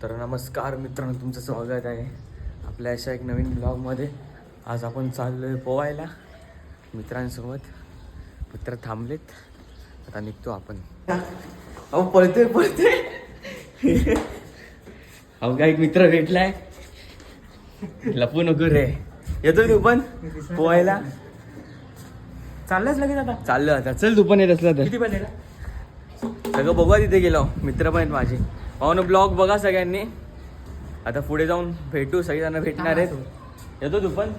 तर नमस्कार मित्रांनो, तुमचं स्वागत आहे आपल्या अशा एक नवीन ब्लॉगमध्ये. आज आपण चाललो आहे पोवायला मित्रांसोबत. मित्र थांबलेत, आता निघतो आपण. अहो पळतोय अहो काय एक मित्र भेटलाय, लपू नको रे. येतोय तू पण पोवायला? चाललंच लगेच आता. चाललो आता, चल तू पण येत असला तर. किती पाहिजे? सगळं बघा, तिथे गेलो. मित्र पण आहेत माझे. भावानं ब्लॉग बघा सगळ्यांनी. आता पुढे जाऊन भेटू, सगळेजण भेटणार आहेत. येतो तू पण.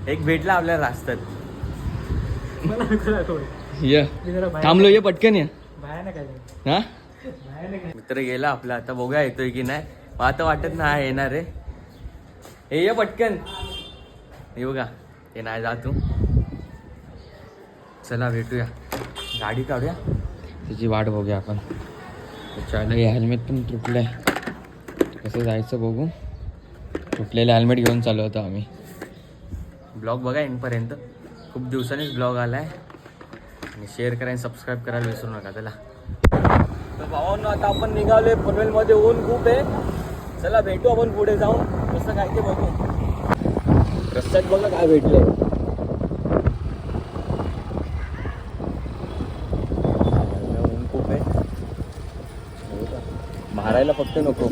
एक भेटला आपल्याला रस्त्यात. थांबलो, ये पटकन ये. हा मित्र गेला आपला, आता बघूया येतोय की नाही. आता वाटत नाही येणार आहे. हे ये पटकन, हे बघा हे नाही जा तू. चला भेटूया, गाडी काढूया, त्याची वाट बघूया आपण. त्याच्याला हे हेल्मेट पण तुटलंय, कसं जायचं बघू. तुटलेलं हेल्मेट घेऊन चालू होतो आम्ही. ब्लॉग बघा एंडपर्यंत, खूप दिवसांनीच ब्लॉग आला आहे. आणि शेअर करा आणि सबस्क्राईब करायला विसरू नका. चला तर भावांनो, आता आपण निघालोय पनवेलमध्ये. ऊन खूप आहे. चला भेटू आपण पुढे जाऊन, कसं काय ते बघू. रस्त्यात बघा काय भेटलंय. ऊन खूप आहे, मारायला फक्त नको.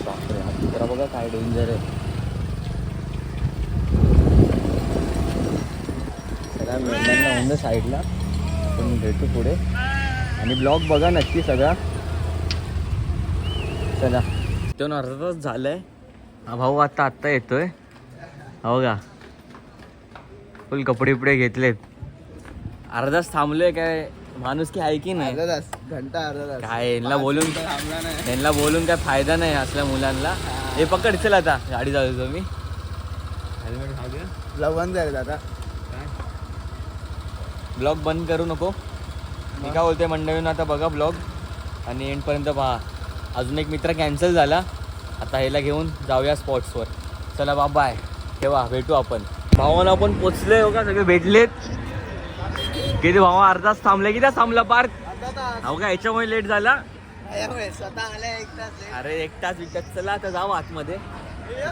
बापरे, हा कुत्रा बघा काय डेंजर आहे. सगळ्या मेंढ्यांना होऊन साईडला. आपण भेटू पुढे आणि ब्लॉग बघा नक्की सगळा. चला, दोन अर्धा तास झालंय. हा भाऊ आत्ता येतोय. हो का, फुल कपडे बिपडे घेतलेत. अर्धा तास थांबलोय. काय माणूस की आहे की नाही? घंटा काय यांना बोलून काय फायदा नाही असल्या मुलांना. हे पकड, चल आता गाडी चालवतो मी. हेल्मेट घाल द्या. ब्लॉग बंद झाले आता. ब्लॉग बंद करू नको. मी काय बोलतोय मंडळींना, आता बघा ब्लॉग आणि एंडपर्यंत पहा. अजून एक मित्र कॅन्सल झाला, आता ह्याला घेऊन जाऊया स्पॉट्सवर. चला बाय, ठेवा, भेटू आपण. भावाला आपण पोचलोय. हो का, सगळे भेटलेत. किती भावा, अर्धा तास थांबले. किती थांबला पार्क? हो का, याच्यामुळे लेट झाला. अरे एक तास विकत. चला आता जाऊ आतमध्ये.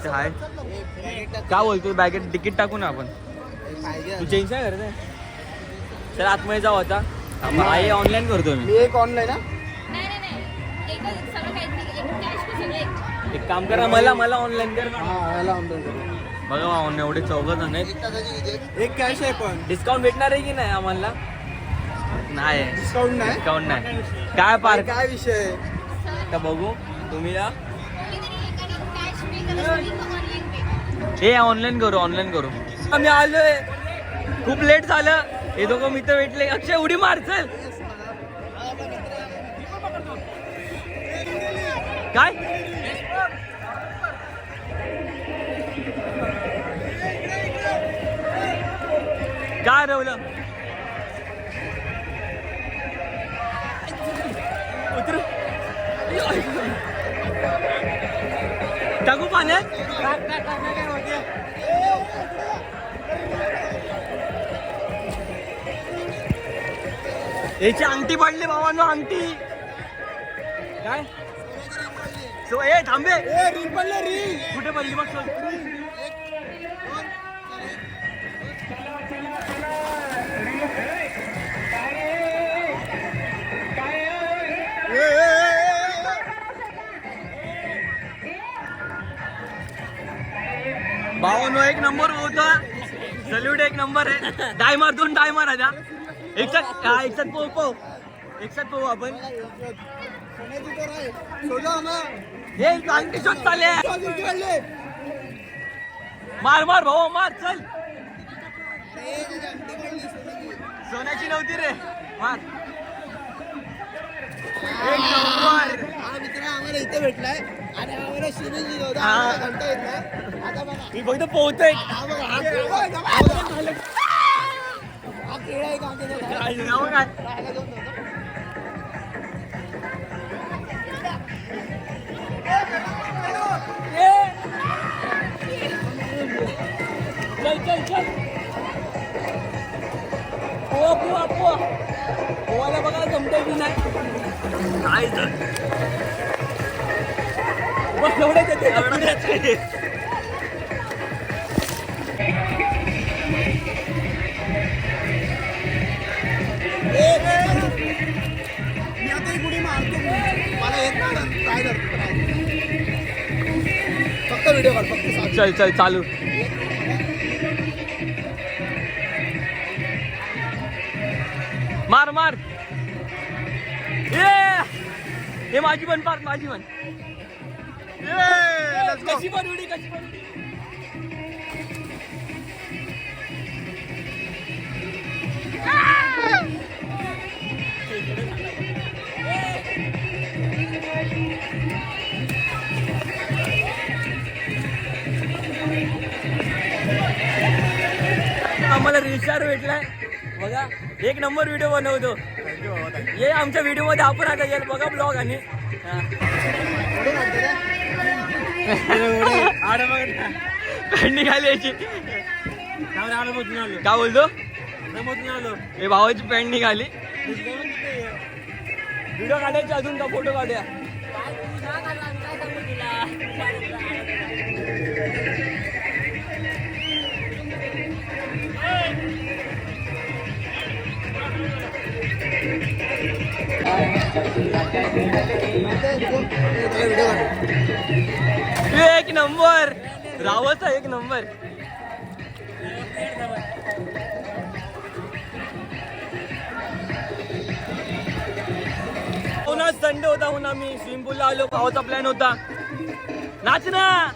हाय काय बोलतोय, बॅगेत तिकीट टाकू ना आपण. तू चेंज काय करत आहे? चला आतमध्ये जाऊ आता. आहे ऑनलाईन करतो मी. एक ऑनलाईन. एक काम करा, मला ऑनलाईन कर. बघा भाऊ, एवढे 14 जण आहेत. एक कॅश आहे पण डिस्काउंट भेटणार आहे की नाही आम्हाला? नाही, डिस्काउंट नाही. काय पार्क, काय विषय? आता बघू. तुम्ही या. हे ऑनलाईन करू. आम्ही आलोय, खूप लेट झालं. हे दोघं मित्र भेटले. अक्षय उडी मार, चल. काय काय रवलं? उतरू टाकू पाण्यात. याची अंगठी पडली भावांनो, अंगठी. काय सो ए थांबे, कुठे पडली बघ. भावांनो एक नंबर होता. सल्यूट, एक नंबर आहे. डाय मार, 2 डाय मार. आता एकसाथ पोहू आपण. हे अंगठी शोध चालले. मार भाऊ, मार, चल. सोन्याची नव्हती रे, मार. एक नंबर. आम्हाला इथे भेटलाय आणि आम्हाला घंटा येत नाही. आता बघा, मी फक्त पोहतोय. चल पोहा पोहायला बघा जमतंय की नाही. मी आता एक उडी मारतो मला येत नाही ट्राय करतो फक्त व्हिडिओ काढ फक्त चल चल चालू. मार मार. हे माझी पण पार माझी पण. कशी पण उडी कशी पण. आम्हाला रिस्टार भेटलाय बघा. एक नंबर व्हिडिओ बनवतो. ये आमच्या व्हिडिओ मध्ये आपण आता येईल बघा ब्लॉग. आणि पॅन्ट निघाली याची. काय बोलतो हे भावाची पॅन्ट निघाली. व्हिडिओ काढायची अजून का फोटो काढूया. एक नंबर रावचा एक नंबर. पुन्हा संडे होता. पुन्हा मी स्विमिंग पूलला आलो. भावाचा प्लॅन होता नाच ना.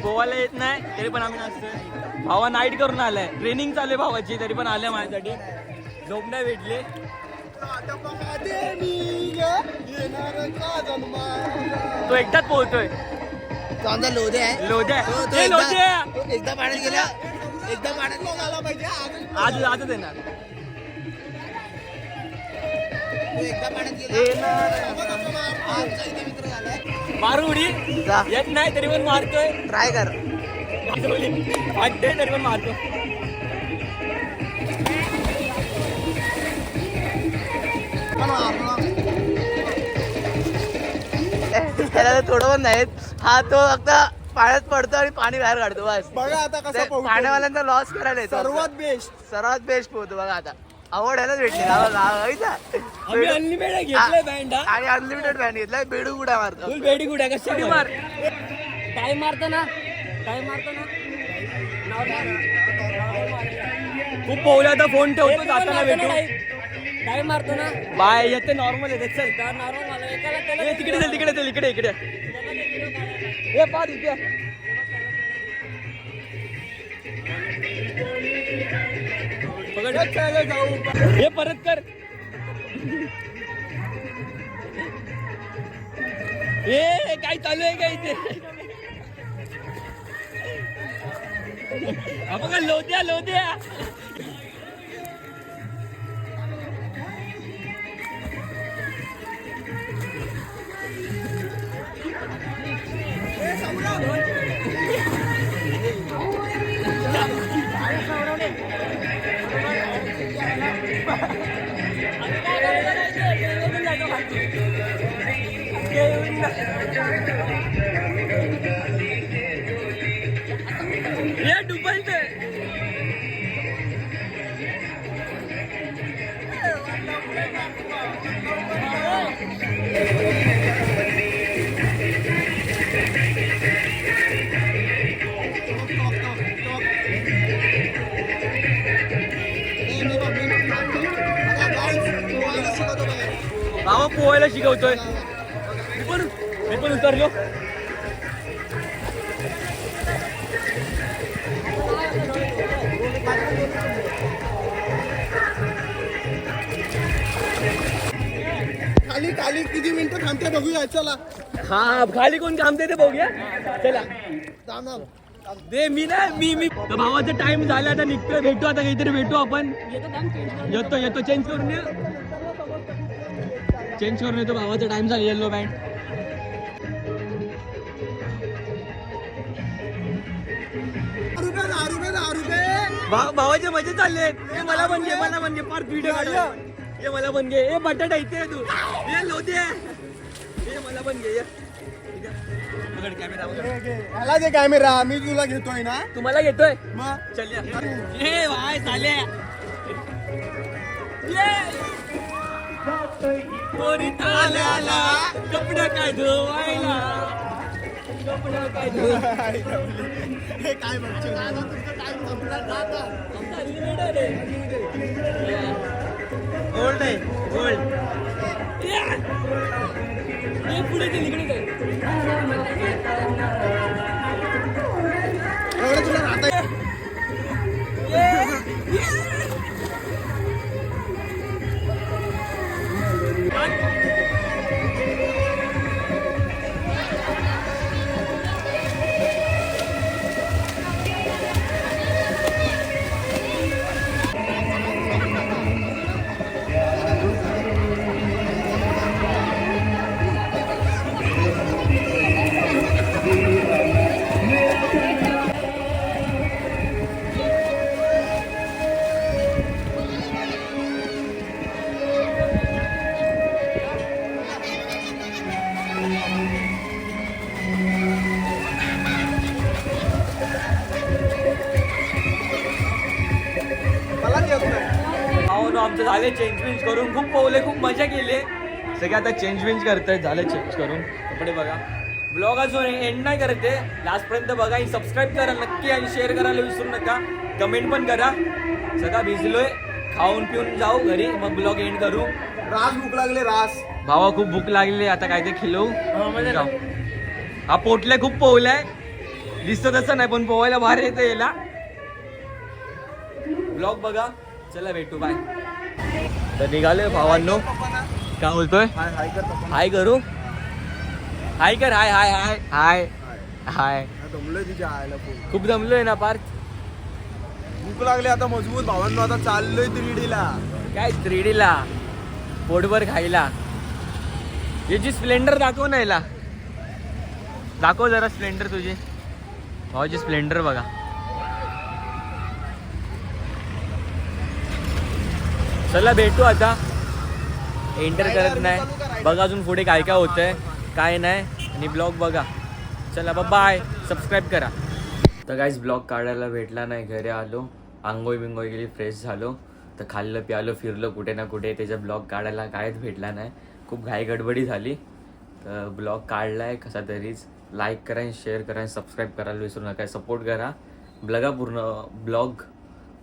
पोवायला येत नाही तरी पण आम्ही नाचतोय. भावा नाईट करून आलाय. ट्रेनिंग चालू आहे भावाची तरी पण आल्या माझ्यासाठी. झोप नाही भेटली. तो एकटाच पोहतोय. तो आमचा लोधे आहे. लोध्या एकदा पाण्यात गेला एकदा पाण्यात आला पाहिजे. आज आजच येणार. एकदा पाण्यात गेला मित्र झालाय. मारू उडी येत नाही तरी पण मारतोय. ट्राय कर वाटतंय तरी पण मारतो. त्याला थोडं पण नाही. हा तो फक्त पाण्यात पडतो आणि पाणी बाहेर काढतो बस. बघा आता कसं पाण्यावाल्यांचा लॉस करायला येतो. सर्वात बेस्ट पोहतो बघा. आता आवड ह्यालाच भेटली. अनलिमिटेड घेतलाय बँड आणि अनलिमिटेड बँड घेतलाय. बेडू गुड्या मारतो. फुल बेडी गुड्या कशी मार. काय मारतो ना काय मारतो ना. खूप पोहला आता फोन ठेवतो जाताना भेटू. काय मारतो ना. बाय येते नॉर्मल येते. चल नॉर्मल मला एकाला त्याला तिकडे चल तिकडे चल इकडे इकडे. हे पाच इथे. हे परत कर. हे काय चालू आहे का इथे. बघा लोद्या लोद्या. ये डुबलते. भावा पोहायला शिकवतोय. मी पण उतरलो. खाली खाली किती मिनिटं थांबते बघूया. चला हा खाली कोण थांबते ते बघूया. चला थांब. दे मी ना मी तर भावाचा टाइम झाला. आता निघतोय. भेटू आता काहीतरी भेटू आपण. येतो चेंज करून ये. चेंज करून येतो. भावाचा टाइम झाला. येलो बँड ₹10 भावाचे मजे चालले. मला म्हणजे पार व्हिडिओ काढला. ये मला पण घे. ए बटाटा इथे तू. ये लोदे. ये मला पण घे. पकड कॅमेरा. ह्याला दे कॅमेरा, मी तुला घेतोय ना. तुम्हाला घेतोय मग चल ये भाई चाले कोणी आल्याला कपडा काय धुवायला कपडा काय हे काय बघतो दादा, तुमचं टाइम संपला दादा. गोल्ड आहे गोल्ड पुढे ते निघणे काय एवढं तुला राहता मला देत नाही. हो ना आमचं झाले चेंज करून खूप पोहले खूप मजा केली सगळे आता चेंज करतायत झालं चेंज करून कपडे बघा ब्लॉग अजून एंड नाही करते लास्ट पर्यंत बघा आणि सबस्क्राईब करा नक्की आणि शेअर करायला विसरू नका कमेंट पण करा सगळा भिजलोय खाऊन पिऊन जाऊ घरी मग ब्लॉग एंड करू रास भूक लागले रास. भावा खूप भूक लागली आता काय ते खिलवू जाऊ. हा पोटल्या खूप पोहलाय दिसत तसं नाही पण पोहायला बाहेर येतं याला ब्लॉग बघा चला भेटू बाय तर निघाले भावांनो काय बोलतोय हाय हाय कर पप्पा. हाय करू हाय कर हाय हाय हाय हाय हाय दमलोय तिच्या आयला फोन. खूप दमलोय ना पार्थ भूक लागली आता मजबूत भावांनो. आता चाललोय 3D ला. काय 3D ला पोटभर खायला याची स्प्लेंडर दाखव ना याला दाखव जरा स्प्लेंडर तुझी भावाची स्प्लेंडर बघा चला भेटू आता एंटर करत नाही बघा अजून पुढे काय काय होतंय काय नाही आणि ब्लॉग बघा चला बाय सबस्क्राईब करा तर काहीच ब्लॉग काढायला भेटला नाही घरी आलो आंघोळ बिंगोळ गेली फ्रेश झालो तर खाल्लं प्यालो फिरलो कुठे ना कुठे त्याचा ब्लॉग काढायला कायच भेटला नाही खूप घाई गडबडी झाली तर ब्लॉग काढला आहे कसा तरीच लाईक करा आणि शेअर करा आणि सबस्क्राईब करायला विसरू नका सपोर्ट करा बघा पूर्ण ब्लॉग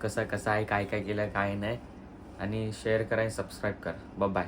कसा कसा आहे काय काय केलं काय नाही आणि शेअर करा आणि सबस्क्राईब करा बाय